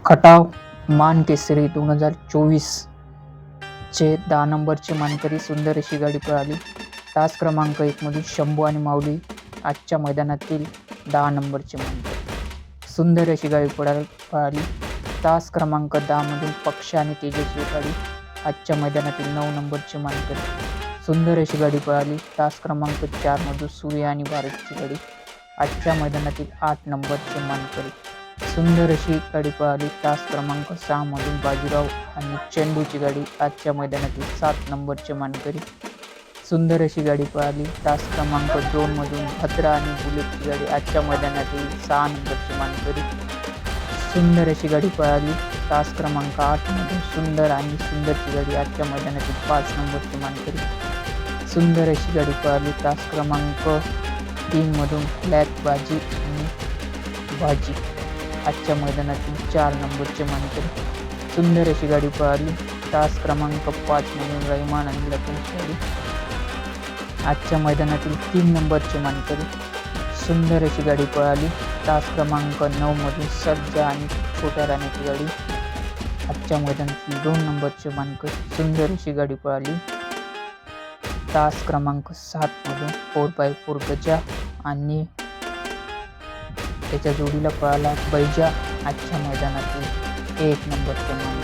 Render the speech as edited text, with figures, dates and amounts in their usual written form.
खटाव मान केसरी 2024 चे 10 नंबरचे मानकरी सुंदर अशी गाडी पळाली. तास क्रमांक 1 मधून शंभू आणि माऊली आजच्या मैदानातील 10 नंबरचे मानकरी. सुंदर अशी गाडी पळाली. तास क्रमांक 10 मधून पक्ष आणि तेजस्वी गाडी आजच्या मैदानातील 9 नंबरचे मानकरी. सुंदर अशी गाडी पळाली. तास क्रमांक 4 मधून सूर्य आणि भारतची गाडी आजच्या मैदानातील 8 नंबरचे मानकरी. सुंदर अशी गाडी पळाली. तास क्रमांक 6 मधून बाजीराव आणि चेंडूची गाडी आजच्या मैदानातील 7 नंबरचे मानकरी. सुंदर अशी गाडी पळाली. तास क्रमांक 2 मधून भद्रा आणि बुलेटची गाडी आजच्या मैदानातील 6 नंबरचे मानकरी. सुंदर अशी गाडी पळाली. तास क्रमांक 8 मधून सुंदर आणि सुंदरची गाडी आजच्या मैदानातील 5 नंबरचे मानकरी. सुंदर अशी गाडी पळाली. तास क्रमांक 3 मधून ब्लॅक बाजी आणि बाजी आजच्या मैदानातील 4 नंबरचे मानकरी. सुंदर अशी गाडी पळाली. तास क्रमांक 5 मधून रहिमान आणि लखनची गाडी आजच्या मैदानातील 3 नंबरचे मानकरी. सुंदर अशी गाडी पळाली. तास क्रमांक 9 मधून सर्जा आणि छोट्या राण्याची गाडी आजच्या मैदानातील 2 नंबरचे मानकरी. सुंदर अशी गाडी पळाली. तास क्रमांक 7 मधून 4x4 गजा आणि त्याच्या जोडीला पळाला बैजा आजच्या मैदानातील 1 नंबरचे मानकरी.